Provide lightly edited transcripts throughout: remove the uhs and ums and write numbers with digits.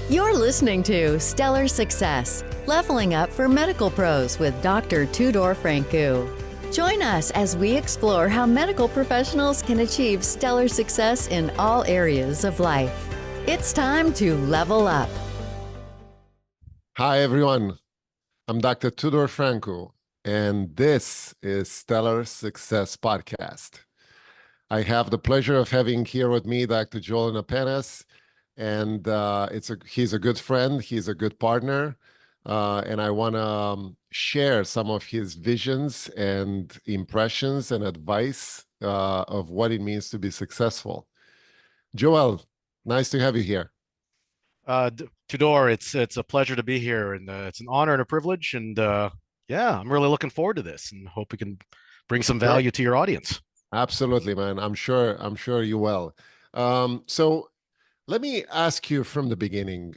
You're listening to Stellar Success, Leveling Up for Medical Pros with Dr. Tudor Francu. Join us as we explore how medical professionals can achieve stellar success in all areas of life. It's time to level up. Hi, everyone. I'm Dr. Tudor Francu, and this is Stellar Success Podcast. I have the pleasure of having here with me Dr. Joel Napenas, and he's a good friend, he's a good partner, and I want to share some of his visions and impressions and advice of what it means to be successful. Joel, nice to have you here. Tudor, it's a pleasure to be here, and it's an honor and a privilege. And yeah, I'm really looking forward to this, and hope we can bring some value to your audience. Absolutely, man. I'm sure you will. So let me ask you from the beginning.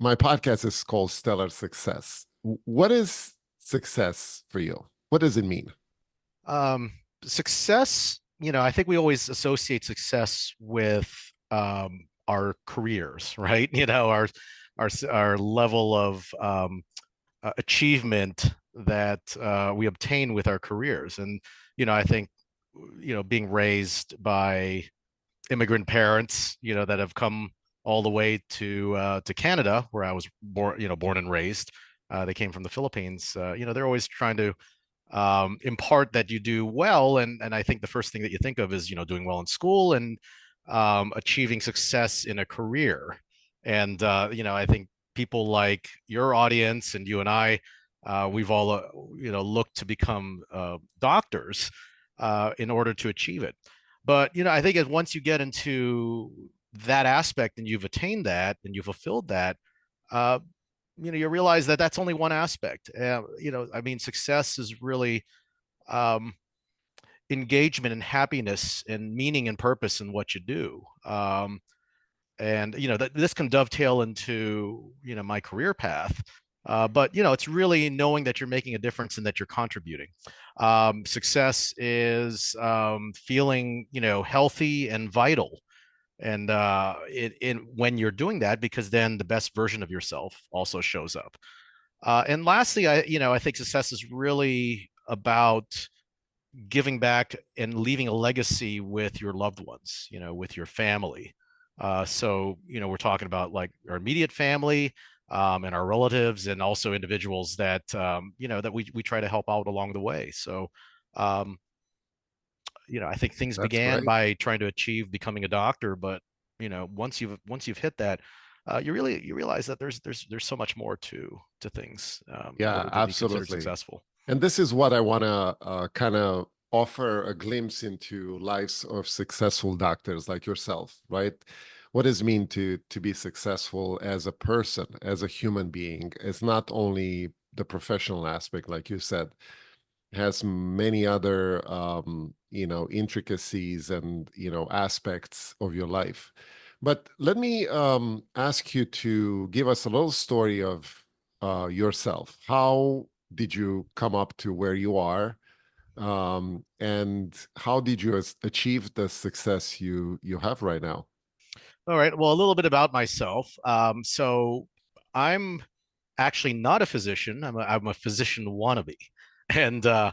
My podcast is called Stellar Success. What is success for you? What does it mean? Success, I think we always associate success with our careers, right? Our level of achievement that we obtain with our careers. And I think being raised by immigrant parents that have come all the way to Canada, where I was born and raised. They came from the Philippines. They're always trying to impart that you do well, and I think the first thing that you think of is doing well in school and achieving success in a career. And I think people like your audience and you and I, we've all looked to become doctors in order to achieve it. But I think once you get into that aspect and you've attained that and you've fulfilled that, you realize that that's only one aspect. Success is really engagement and happiness and meaning and purpose in what you do. And this can dovetail into my career path. But it's really knowing that you're making a difference and that you're contributing. Success is feeling healthy and vital, and when you're doing that, because then the best version of yourself also shows up. And lastly, I think success is really about giving back and leaving a legacy with your loved ones, with your family. So we're talking about like our immediate family, and our relatives, and also individuals that that we try to help out along the way. So I think things That's began great. by trying to achieve becoming a doctor, but once you've hit that, you realize that there's so much more to things in Yeah, order to be considered absolutely. successful. And this is what I want to kind of offer a glimpse into lives of successful doctors like yourself, right? What does it mean to be successful as a person, as a human being? It's not only the professional aspect, like you said, it has many other intricacies and aspects of your life. But let me ask you to give us a little story of yourself. How did you come up to where you are? And how did you achieve the success you have right now? All right. Well, a little bit about myself. So I'm actually not a physician. I'm a physician wannabe, and I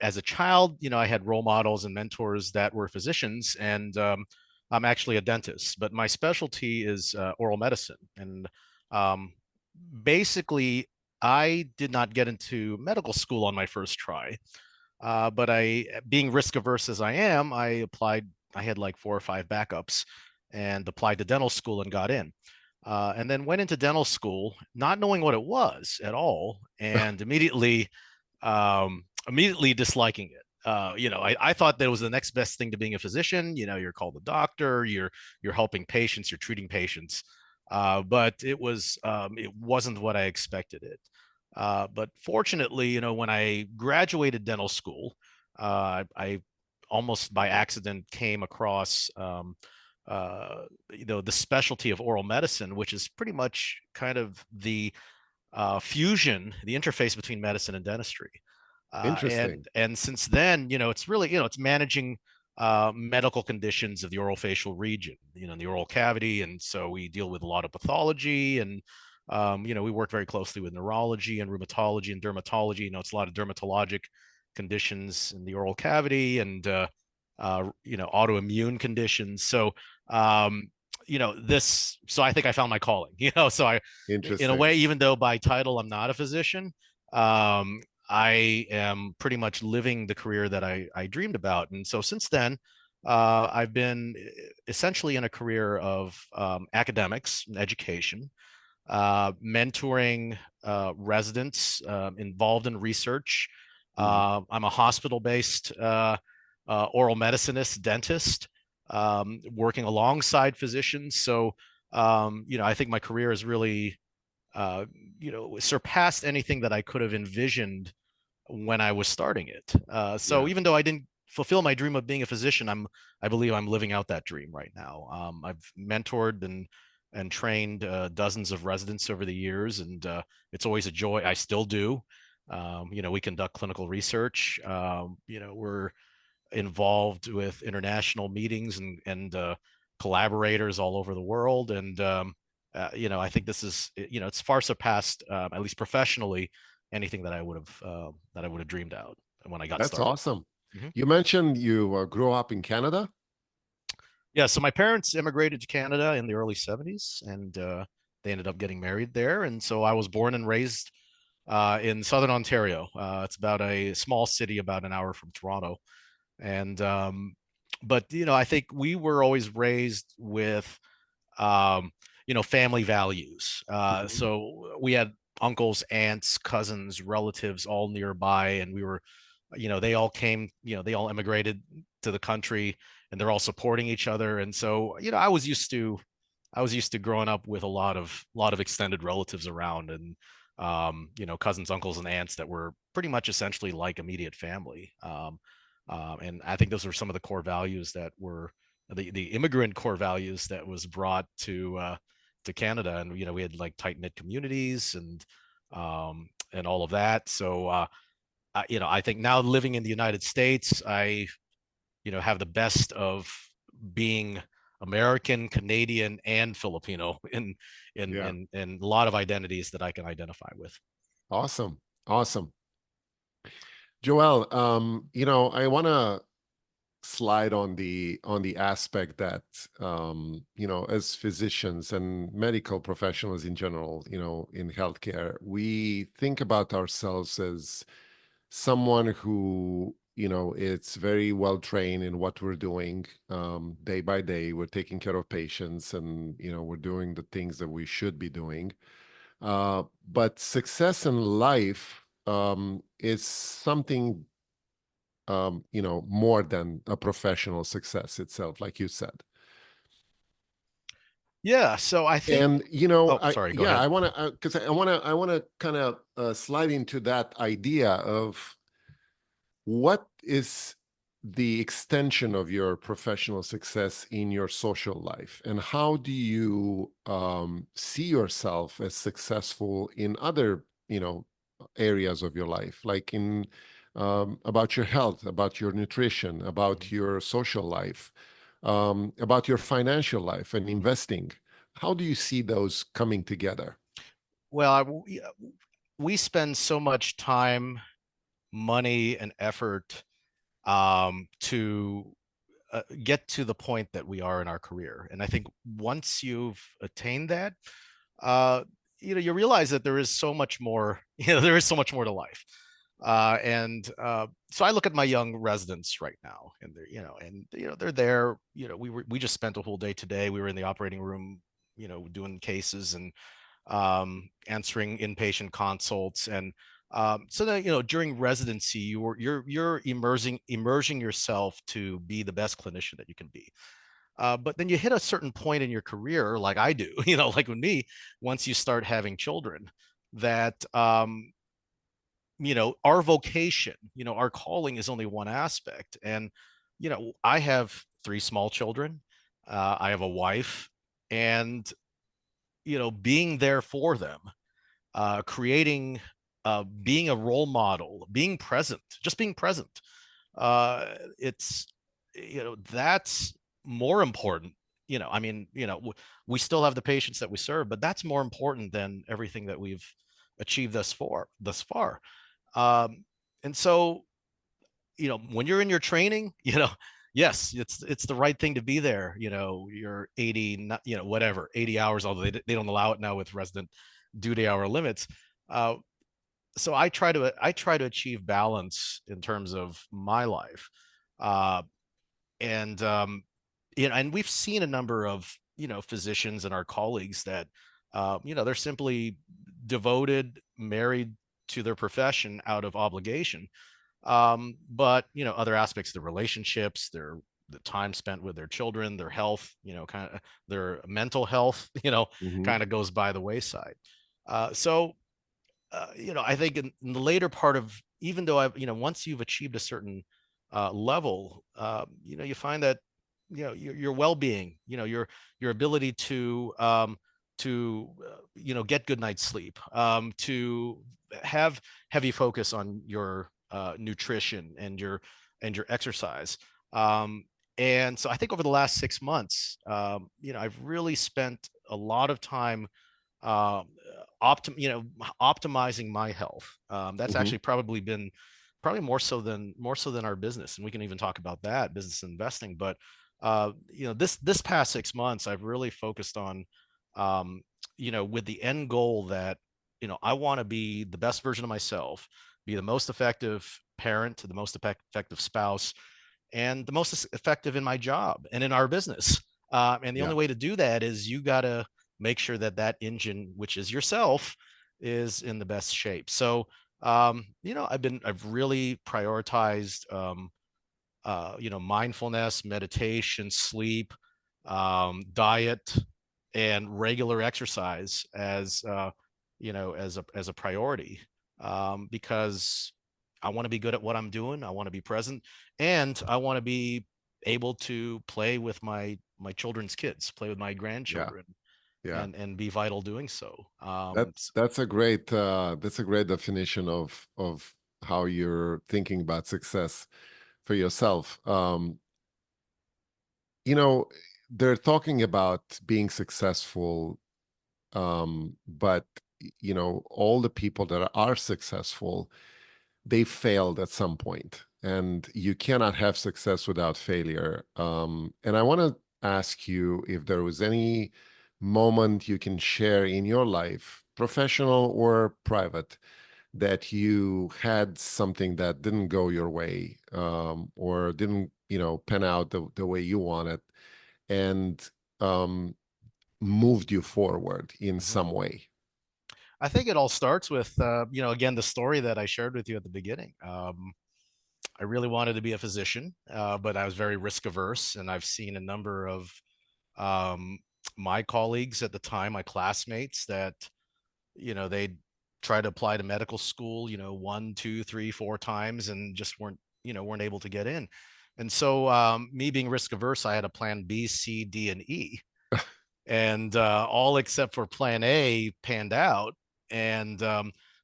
as a child, I had role models and mentors that were physicians, and I'm actually a dentist, but my specialty is oral medicine, and um, basically, I did not get into medical school on my first try. But being risk averse as I am, I applied. I had like 4 or 5 backups and applied to dental school and got in. And then went into dental school, not knowing what it was at all, and immediately disliking it. I thought that it was the next best thing to being a physician. You're called a doctor, you're helping patients, you're treating patients. But it wasn't what I expected it. But fortunately, when I graduated dental school, I almost by accident came across the specialty of oral medicine, which is pretty much kind of the fusion, the interface between medicine and dentistry. Interesting. And since then, it's really, it's managing medical conditions of the oral facial region, in the oral cavity. And so we deal with a lot of pathology, and we work very closely with neurology and rheumatology and dermatology. It's a lot of dermatologic conditions in the oral cavity, and autoimmune conditions. So so I think I found my calling. So in a way, even though by title I'm not a physician, I am pretty much living the career that I dreamed about. And so since then, I've been essentially in a career of academics and education, mentoring residents involved in research. I'm a hospital-based oral medicinist, dentist, working alongside physicians. So, I think my career has really, surpassed anything that I could have envisioned when I was starting it. So even though I didn't fulfill my dream of being a physician, I believe I'm living out that dream right now. I've mentored and trained dozens of residents over the years, and it's always a joy. I still do. We conduct clinical research. We're involved with international meetings and collaborators all over the world. And I think this is, it's far surpassed, at least professionally, anything that I would have dreamed out when I got started. That's awesome. You mentioned you grew up in Canada. Yeah, so my parents immigrated to Canada in the early 70s, and they ended up getting married there. And so I was born and raised in Southern Ontario. It's about a small city about an hour from Toronto. And but I think we were always raised with family values. So we had uncles, aunts, cousins, relatives all nearby, and we were, they all came, they all immigrated to the country, and they're all supporting each other. And so I was used to growing up with a lot of extended relatives around, and cousins, uncles, and aunts that were pretty much essentially like immediate family. And I think those were some of the core values that were the immigrant core values that was brought to Canada. And we had like tight knit communities and all of that. So I think now living in the United States, I have the best of being American, Canadian, and Filipino in a lot of identities that I can identify with. Awesome. Joel, I want to slide on the aspect that as physicians and medical professionals in general, in healthcare, we think about ourselves as someone who it's very well trained in what we're doing. Day by day, we're taking care of patients, and we're doing the things that we should be doing. But success in life is something more than a professional success itself, like you said. Yeah, so I think, and sorry, go ahead. I want to, because I want to kind of slide into that idea of what is the extension of your professional success in your social life, and how do you see yourself as successful in other areas of your life, like in about your health, about your nutrition, about your social life, about your financial life and investing. How do you see those coming together? Well, we spend so much time, money, and effort to get to the point that we are in our career. And I think once you've attained that, you realize that there is so much more, there is so much more to life. So I look at my young residents right now, and they're there. We just spent a whole day today. We were in the operating room, doing cases and answering inpatient consults. And so that during residency, you're immersing yourself to be the best clinician that you can be. But then you hit a certain point in your career, like I do, like with me, once you start having children, that our vocation, our calling is only one aspect. And I have 3 small children. I have a wife, and being there for them, creating, being a role model, being present, just being present. It's that's more important. I mean, we still have the patients that we serve, but that's more important than everything that we've achieved thus far. Um, and so, when you're in your training, yes, it's the right thing to be there. You're 80, whatever, 80 hours, although they don't allow it now with resident duty hour limits. Uh, so I try to achieve balance in terms of my life. Uh, and and we've seen a number of physicians and our colleagues that they're simply devoted, married to their profession out of obligation, but other aspects of the relationships, the time spent with their children, their health, kind of their mental health, Hmm. kind of goes by the wayside. So I think in the later part of, even though once you've achieved a certain level, you find that, your well-being, your ability to get good night's sleep, to have heavy focus on your nutrition and your exercise. Um, and so I think over the last 6 months, I've really spent a lot of time um, optimizing my health. That's Hmm. actually probably more so than our business, and we can even talk about that, business investing. But this past 6 months, I've really focused on, with the end goal that I want to be the best version of myself, be the most effective parent, the most effective spouse, and the most effective in my job and in our business. And the Yeah. only way to do that is you got to make sure that that engine, which is yourself, is in the best shape. So, I've really prioritized, mindfulness, meditation, sleep, diet, and regular exercise as a priority, because I want to be good at what I'm doing. I want to be present, and I want to be able to play with my children's kids, play with my Yeah. grandchildren, Yeah. and be vital doing so. That's a great definition of how you're thinking about success for yourself. You know, they're talking about being successful, but all the people that are successful, they failed at some point, and you cannot have success without failure. And I want to ask you if there was any moment you can share in your life, professional or private, that you had something that didn't go your way, or didn't, pan out the way you wanted, and um, moved you forward in Mhm. some way. I think it all starts with, again, the story that I shared with you at the beginning. I really wanted to be a physician, but I was very risk averse, and I've seen a number of um, my colleagues at the time, my classmates, that they try to apply to medical school, one, two, three, four times, and just weren't able to get in. And so, me being risk averse, I had a plan B, C, D, and E, and all except for plan A panned out. And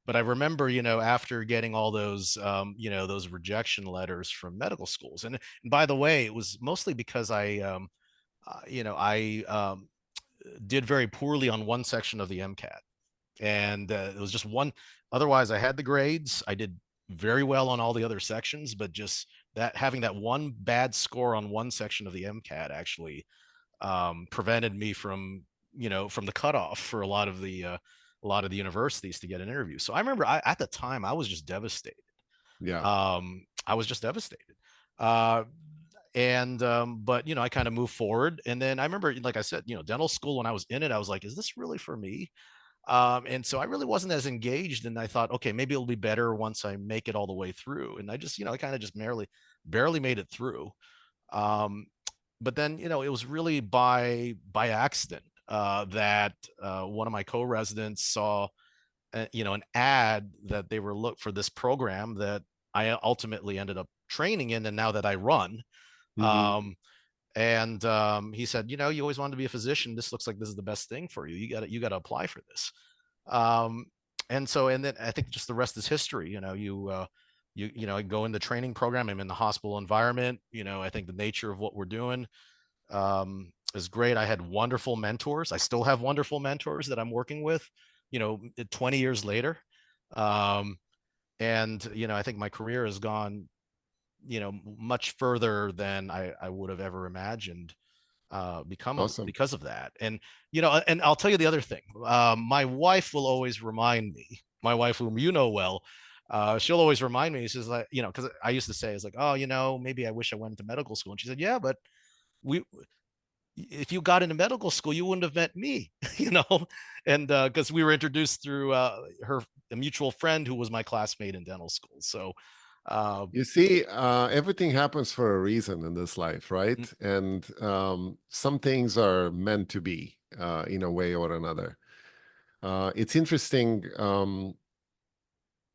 but I remember, after getting all those, those rejection letters from medical schools, and by the way, it was mostly because I did very poorly on one section of the MCAT, and it was just one. Otherwise, I had the grades. I did very well on all the other sections, but just that having that one bad score on one section of the MCAT actually prevented me from the cutoff for a lot of the universities to get an interview. So I remember, at the time, I was just devastated. Yeah. I was just devastated. Uh, and But I kind of moved forward, and then I remember, like I said, dental school, when I was in it, I was like, is this really for me? And so I really wasn't as engaged, and I thought, okay, maybe it'll be better once I make it all the way through. And I just, I kind of just barely made it through. Um, but then, it was really by accident that one of my co-residents saw an ad that they were look for this program that I ultimately ended up training in, and now that I run. Hmm. And he said, you always wanted to be a physician. This looks like this is the best thing for you. You got to apply for this. Um, and then I think just the rest is history. you know, I go in the training program. I'm in the hospital environment. I think the nature of what we're doing is great. I had wonderful mentors. I still have wonderful mentors that I'm working with, 20 years later. Um, and I think my career has gone, much further than I would have ever imagined Awesome. because of that. And I'll tell you the other thing. My wife will always remind me, my wife, whom you know well, she'll always remind me. She's like, because I used to say, it's like, oh, maybe I wish I went into medical school. And she said, yeah, but we, if you got into medical school, you wouldn't have met me, and because we were introduced through her a mutual friend who was my classmate in dental school. So, You see, everything happens for a reason in this life, right? And some things are meant to be in a way or another. It's interesting.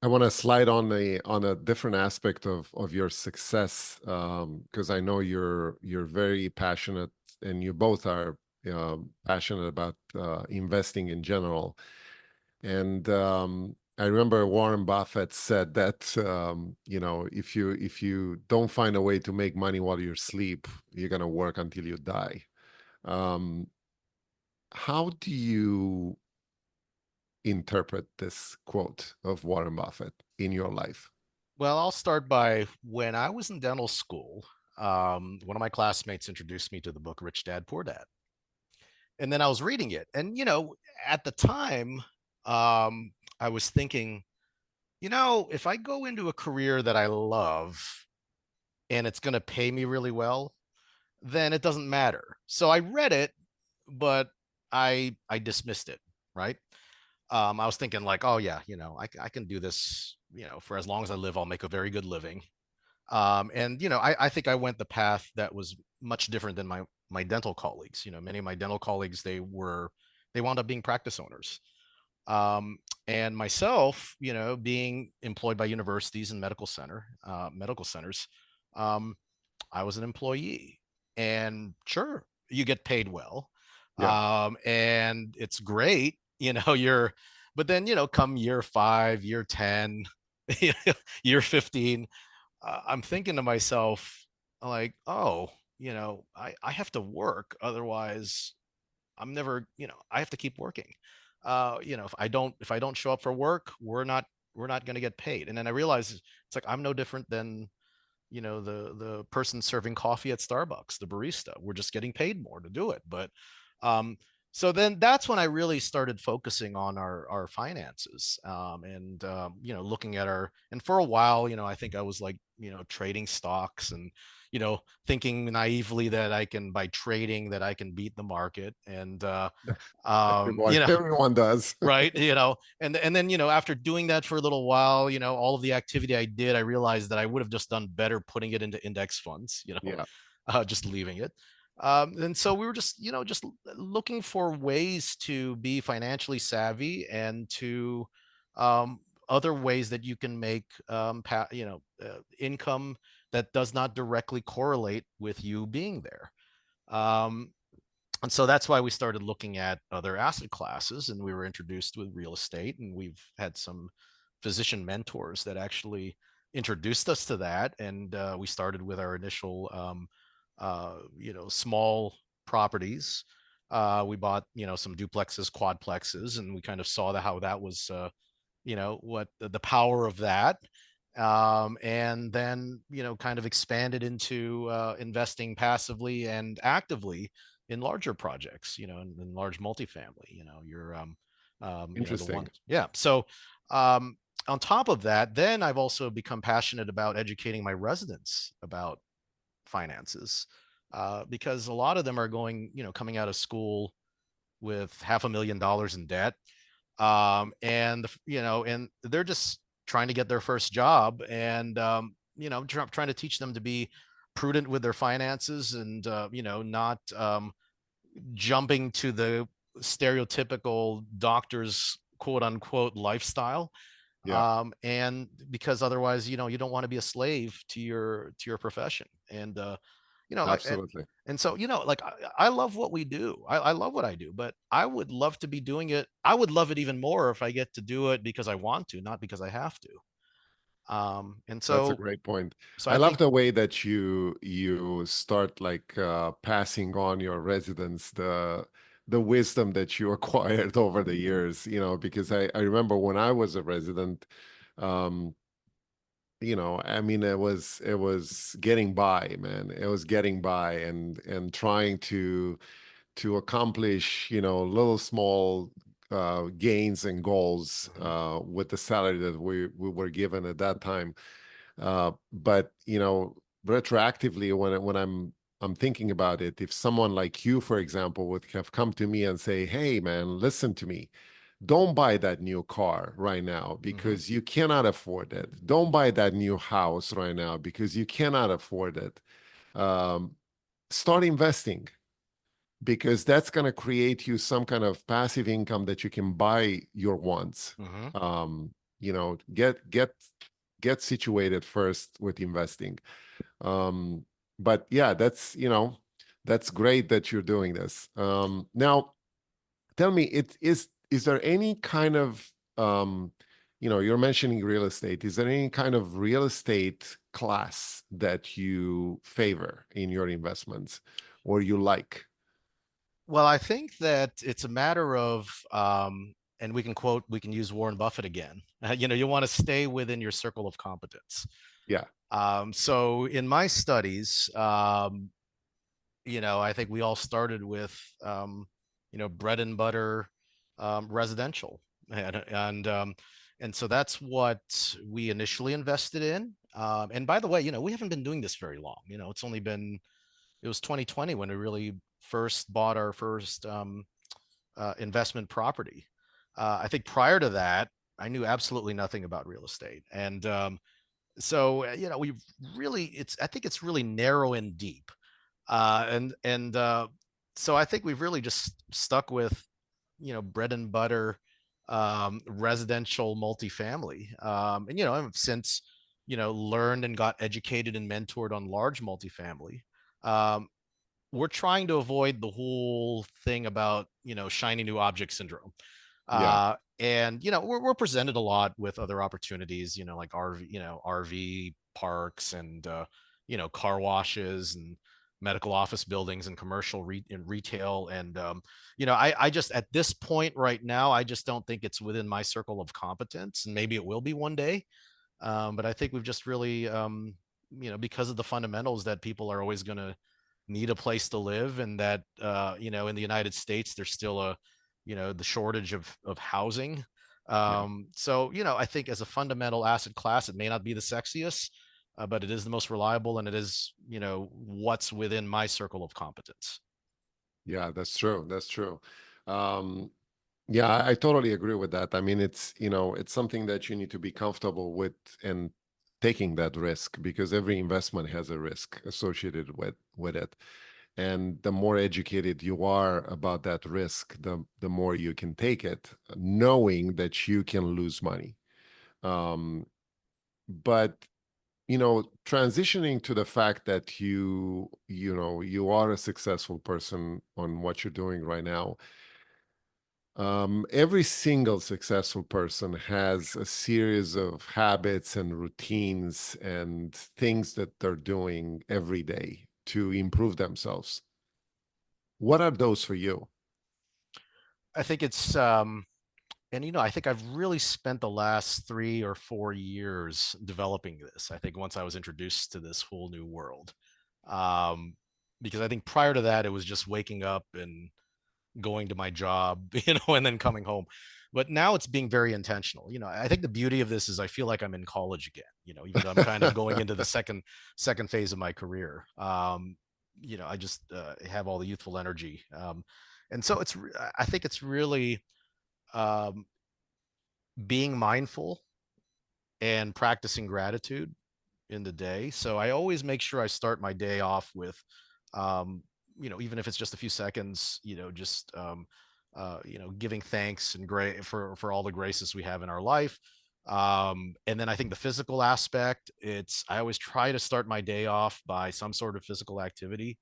I want to slide on a different aspect of your success, because I know you're very passionate, and you both are passionate about investing in general. And I remember Warren Buffett said that if you don't find a way to make money while you sleep, you're gonna work until you die. Um, how do you interpret this quote of Warren Buffett in your life? well, I'll start by when I was in dental school. One of my classmates introduced me to the book Rich Dad Poor Dad, and then I was reading it, and at the time, I was thinking, if I go into a career that I love and it's going to pay me really well, then it doesn't matter. So I read it, but I dismissed it, right? I was thinking like, oh yeah, I can do this, for as long as I live, I'll make a very good living. And I think I went the path that was much different than my dental colleagues. Many of my dental colleagues, they wound up being practice owners. Um, and myself, being employed by universities and medical centers, um, I was an employee, and sure, you get paid well, Yeah, and it's great. But then come year 5, year 10, year 15, I'm thinking to myself, like, oh, I have to work, otherwise I'm never, I have to keep working. If I don't show up for work, we're not going to get paid. And then I realized it's like I'm no different than the person serving coffee at Starbucks, the barista. We're just getting paid more to do it. But um so then that's when I really started focusing on our finances, and looking at and for a while, I think I was like, trading stocks, and thinking naively that I can, by trading, that I can beat the market. And um everyone you know everyone does. right, and then after doing that for a little while, all of the activity I did, I realized that I would have just done better putting it into index funds, Yeah, just leaving it. And so we were just looking for ways to be financially savvy, and to other ways that you can make income that does not directly correlate with you being there. um, and so that's why we started looking at other asset classes, and we were introduced with real estate, and we've had some physician mentors that actually introduced us to that. And we started with our initial small properties. We bought some duplexes, quadplexes, and we kind of saw how that was what the power of that. And then kind of expanded into investing passively and actively in larger projects, in large multifamily, the interesting. ones. Yeah. So on top of that, then I've also become passionate about educating my residents about finances, because a lot of them are coming out of school with $500,000 in debt, and they're just trying to get their first job, and trying to teach them to be prudent with their finances, and not jumping to the stereotypical doctor's quote unquote lifestyle. Yeah, And because otherwise, you don't want to be a slave to your profession. And like, absolutely. and so like I love what we do. I love what I do, but I would love to be doing it. I would love it even more if I get to do it because I want to, not because I have to. And That's a so, great point. so I I love think, the way that you start like passing on your residents the wisdom that you acquired over the years, because I remember when I was a resident, um, I mean, it was getting by, man. It was getting by and trying to accomplish, little small gains and goals Mhm, with the salary that we were given at that time. But retroactively, when I'm thinking about it, if someone like you, for example, would have come to me and say, "Hey, man, listen to me. Don't buy that new car right now mhm. because you cannot afford it. Don't buy that new house right now because you cannot afford it. Um, Start investing because that's going to create you some kind of passive income that you can buy your wants. Mhm. Um, get situated first with investing. Um, but yeah, that's great that you're doing this. Now, tell me, is there any kind of you're mentioning real estate. Is there any kind of real estate class that you favor in your investments or you like? Well, I think that it's a matter of, and we can use Warren Buffett again. You want to stay within your circle of competence. Yeah, So in my studies, I think we all started with, bread and butter residential, and so that's what we initially invested in. And by the way, we haven't been doing this very long. It was 2020 when we really first bought our first investment property. I think prior to that, I knew absolutely nothing about real estate, and we've really, I think it's really narrow and deep, and so I think we've really just stuck with bread and butter residential multifamily, and I've since learned and got educated and mentored on large multifamily. Um, we're trying to avoid the whole thing about shiny new object syndrome, yeah, and we're presented a lot with other opportunities, like RV parks, and car washes, and medical office buildings, and commercial and retail, and I just, at this point right now, I just don't think it's within my circle of competence, and maybe it will be one day. But I think we've just really, because of the fundamentals that people are always going to need a place to live, and that, in the United States, there's still the shortage of housing. yeah. So, I think as a fundamental asset class, it may not be the sexiest, but it is the most reliable, and it is, what's within my circle of competence. Yeah, that's true. That's true. Um, yeah, I totally agree with that. I mean, it's something that you need to be comfortable with and taking that risk because every investment has a risk associated with it. And the more educated you are about that risk, the more you can take it, knowing that you can lose money. Um, but transitioning to the fact that you are a successful person on what you're doing right now. Every single successful person has a series of habits and routines and things that they're doing every day to improve themselves. What are those for you? I think it's, and I think I've really spent the last 3 or 4 years developing this. I think once I was introduced to this whole new world, um, because I think prior to that, it was just waking up and going to my job, and then coming home. But now it's being very intentional. I think the beauty of this is I feel like I'm in college again. Even though I'm kind of going into the second phase of my career. I just have all the youthful energy, and so I think it's really, um, being mindful and practicing gratitude in the day. So I always make sure I start my day off with, um, even if it's just a few seconds, just, giving thanks and great for all the graces we have in our life. And then I think the physical aspect, I always try to start my day off by some sort of physical activity,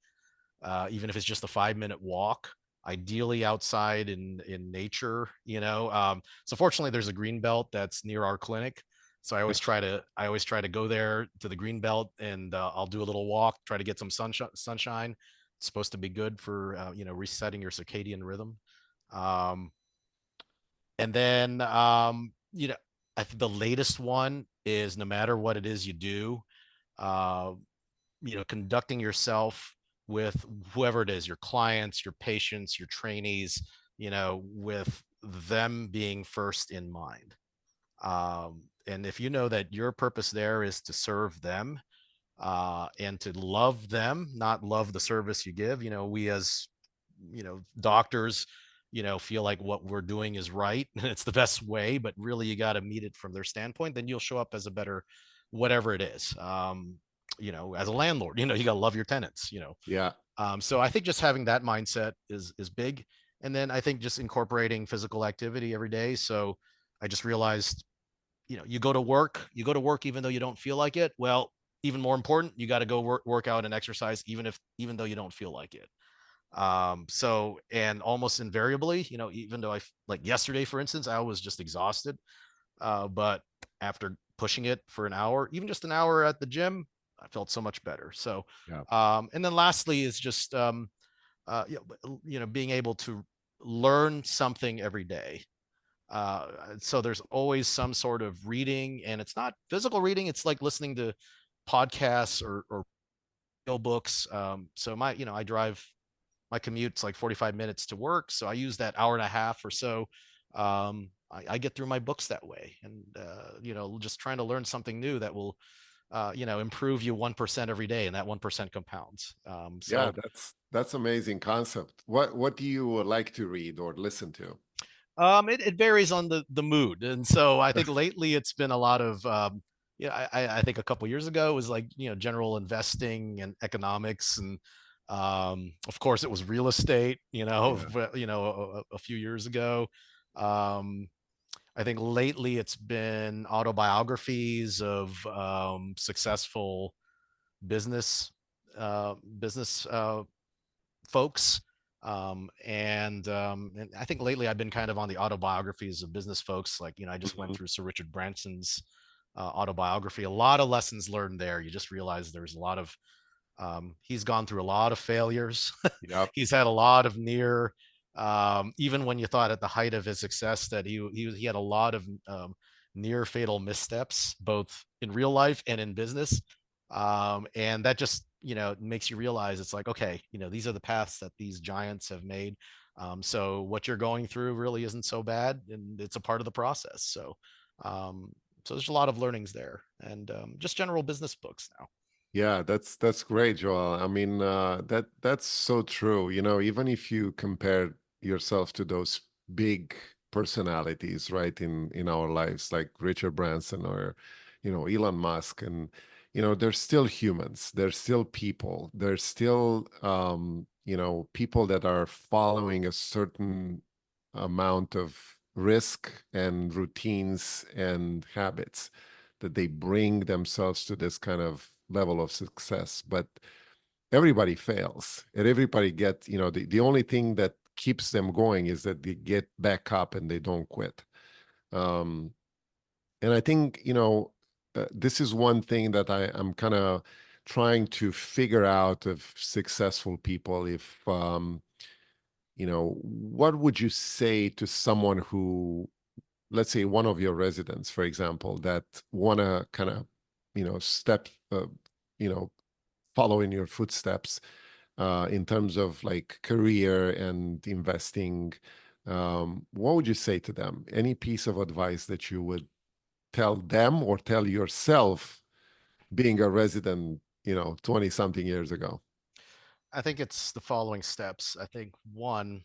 even if it's just a 5-minute walk, ideally outside in nature. So fortunately, there's a green belt that's near our clinic. So I always try to go there to the green belt, and I'll do a little walk, try to get some sunshine. It's supposed to be good for resetting your circadian rhythm. Um, and then I think the latest one is, no matter what it is you do, uh, conducting yourself with whoever it is, your clients, your patients, your trainees, with them being first in mind. And if you know that your purpose there is to serve them, and to love them, not love the service you give. We as doctors, feel like what we're doing is right and it's the best way, but really you got to meet it from their standpoint. Then you'll show up as a better whatever it is. As a landlord, you got to love your tenants. Yeah. So I think just having that mindset is big. And then I think just incorporating physical activity every day. So I just realized, you go to work even though you don't feel like it. Well, even more important, you got to go work out and exercise even though you don't feel like it. So, and almost invariably, even though like yesterday, for instance, I was just exhausted, but after pushing it for an hour, even just an hour at the gym, I felt so much better. So, Yeah. and then lastly is just being able to learn something every day. So there's always some sort of reading, and it's not physical reading. It's like listening to podcasts or books. So I drive, my commute's like 45 minutes to work. So I use that hour and a half or so. I get through my books that way, and, just trying to learn something new that will, improve you 1% every day, and that 1% compounds. Yeah, So that's amazing concept. What do you like to read or listen to? It varies on the mood, and so I think lately it's been a lot of I think a couple years ago it was like general investing and economics, and of course it was real estate. Yeah. A few years ago. I think lately it's been autobiographies of successful business business folks. And I think lately I've been kind of on the autobiographies of business folks. Like, I just went Mhm. through Sir Richard Branson's autobiography. A lot of lessons learned there. You just realize there's a lot of, he's gone through a lot of failures. Yep. He's had a lot of near, even when you thought at the height of his success that he had a lot of near fatal missteps, both in real life and in business. And that just makes you realize it's like, okay, these are the paths that these giants have made. So what you're going through really isn't so bad, and it's a part of the process. Um, so there's a lot of learnings there, and just general business books now. Yeah, that's great, Joel. I mean, that's so true. Even if you compare yourself to those big personalities, right, in our lives, like Richard Branson or, Elon Musk, and they're still humans. They're still people. They're still people that are following a certain amount of risk and routines and habits that they bring themselves to this kind of level of success. But everybody fails, and everybody gets, the only thing that keeps them going is that they get back up and they don't quit. um, and I think, this is one thing that I'm kind of trying to figure out of successful people. If what would you say to someone who, let's say, one of your residents, for example, that want to kind of, step, you know, follow in your footsteps, in terms of like career and investing. What would you say to them? Any piece of advice that you would tell them or tell yourself being a resident, 20 something years ago? I think it's the following steps. I think one,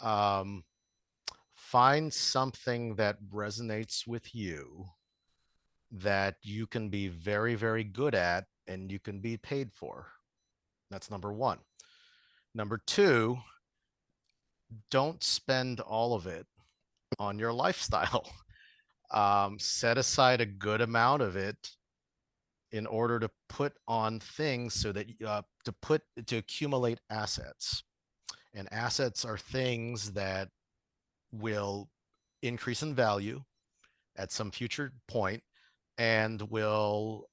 um, find something that resonates with you, that you can be very, very good at and you can be paid for. That's number one. Number two, don't spend all of it on your lifestyle. Set aside a good amount of it in order to put on things, so that to accumulate assets. And assets are things that will increase in value at some future point. and will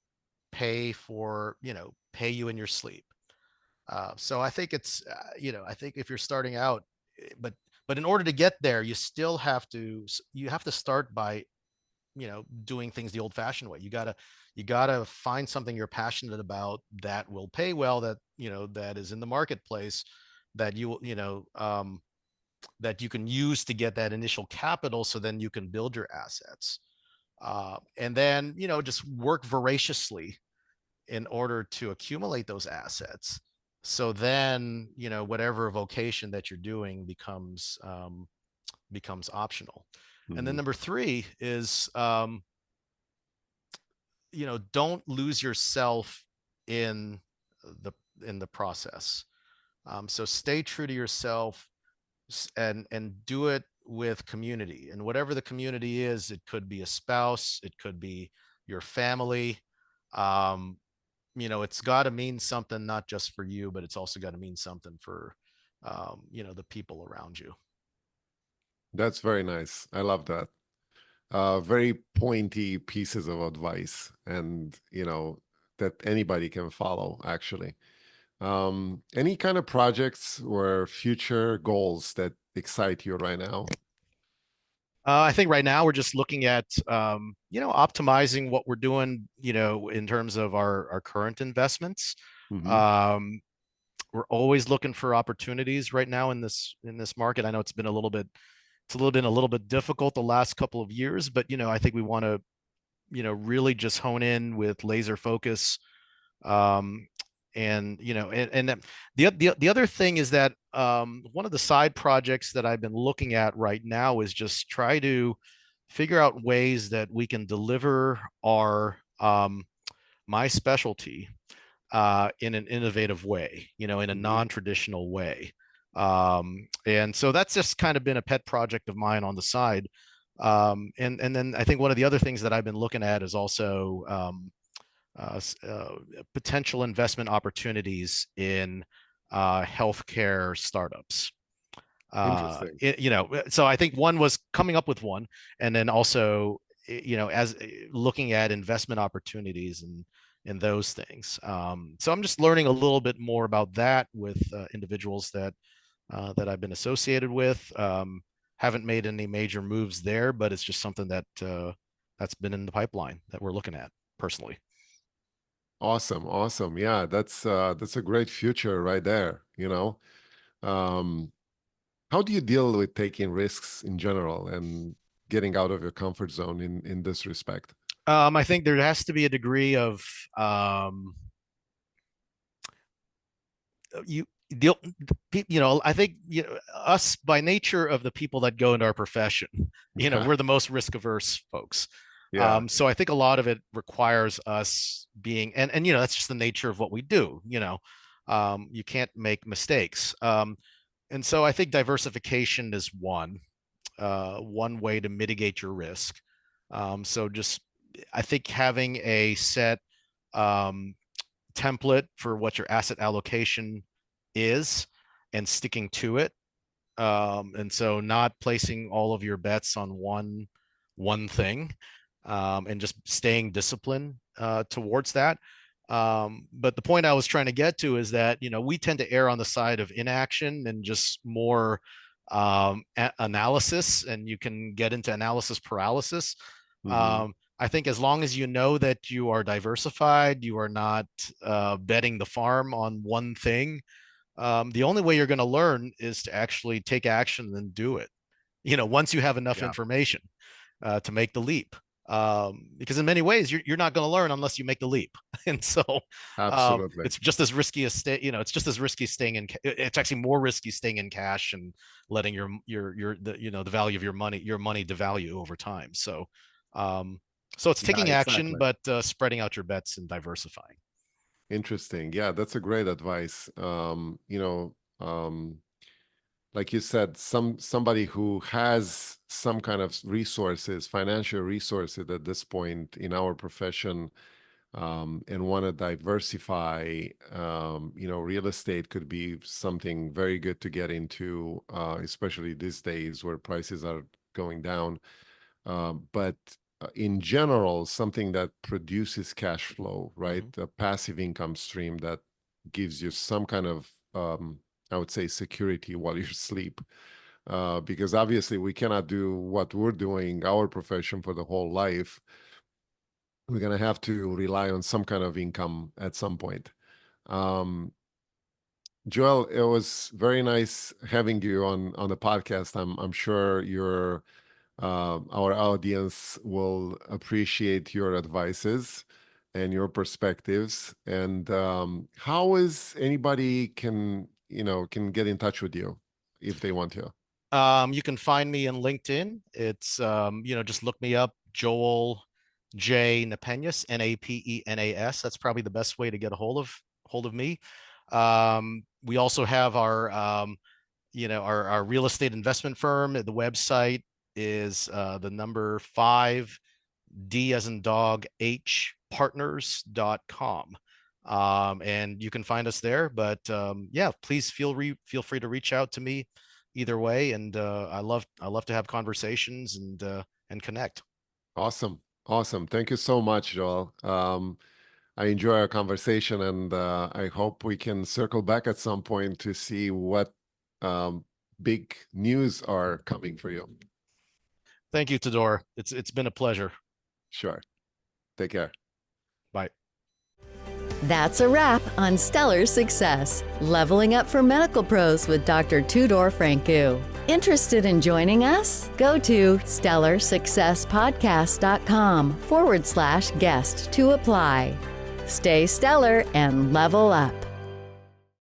pay you in your sleep. So I think I think if you're starting out, but in order to get there, you have to start by doing things the old-fashioned way. You gotta find something you're passionate about that will pay well, that is in the marketplace, that that you can use to get that initial capital, so then you can build your assets, and then just work voraciously in order to accumulate those assets. So then whatever vocation that you're doing becomes optional. And then Mhm. number three is don't lose yourself in the in the process. So stay true to yourself, and do it with community. And whatever the community is, it could be a spouse, it could be your family. um, it's got to mean something, not just for you, but it's also got to mean something for the people around you. That's very nice. I love that. Very pointy pieces of advice, and that anybody can follow, actually. Any kind of projects or future goals that excite you right now? I think right now we're just looking at optimizing what we're doing, in terms of our current investments. Hmm. um, we're always looking for opportunities right now in this market. I know been a little bit difficult the last couple of years, but I think we want to really just hone in with laser focus. um, and the other thing is that one of the side projects that I've been looking at right now is just try to figure out ways that we can deliver our my specialty in an innovative way, in a Hmm. non-traditional way. And so that's just kind of been a pet project of mine on the side. And then I think one of the other things that I've been looking at is also uh, potential investment opportunities in healthcare startups. Interesting. So I think one was coming up with one, and then also, as looking at investment opportunities and those things. So I'm just learning a little bit more about that with individuals that I've been associated with. Haven't made any major moves there, but it's just something that's been in the pipeline that we're looking at personally. Awesome, awesome. Yeah, that's a great future right there, Um, how do you deal with taking risks in general and getting out of your comfort zone in this respect? I think there has to be a degree of um, you deal I think us, by nature of the people that go into our profession, Yeah, we're the most risk averse folks. yeah, So I think a lot of it requires us being, and that's just the nature of what we do. You can't make mistakes. And so I think diversification is one way to mitigate your risk. So just, I think having a set um, template for what your asset allocation is and sticking to it. And so not placing all of your bets on one thing, and just staying disciplined towards that. But the point I was trying to get to is that we tend to err on the side of inaction and just more analysis, and you can get into analysis paralysis. hmm, I think as long as you know that you are diversified, you are not betting the farm on one thing. The only way you're going to learn is to actually take action and do it. Once you have enough yeah, information to make the leap. Because in many ways, you're not going to learn unless you make the leap. And so absolutely. it's just as risky as it's just as risky staying in. It's actually more risky staying in cash and letting the value of your money devalue over time. Um, so it's Yeah, taking action, exactly. but spreading out your bets and diversifying. Interesting. Yeah, that's a great advice. Like you said, somebody who has some kind of resources, financial resources at this point in our profession, and want to diversify, real estate could be something very good to get into, especially these days where prices are going down. But in general, something that produces cash flow, right? Mm-hmm. A passive income stream that gives you some kind of, I would say, security while you sleep. Because obviously we cannot do what we're doing, our profession, for the whole life. We're going to have to rely on some kind of income at some point. Joel, it was very nice having you on the podcast. I'm sure our audience will appreciate your advices and your perspectives. And how is anybody can get in touch with you if they want to? You can find me in LinkedIn. It's just look me up, Joel J. Napenas, Napenas. That's probably the best way to get a hold of me. We also have our real estate investment firm. The website is the number 5D as in dog H partners.com. And you can find us there. But yeah, please feel free to reach out to me either way. And I love to have conversations and connect. Awesome. Thank you so much, Joel. I enjoy our conversation, and I hope we can circle back at some point to see what big news are coming for you. Thank you, Tudor. It's been a pleasure. Sure. Take care. Bye. That's a wrap on Stellar Success, Leveling Up for Medical Pros with Dr. Tudor Francu. Interested in joining us? Go to stellarsuccesspodcast.com/guest to apply. Stay stellar and level up.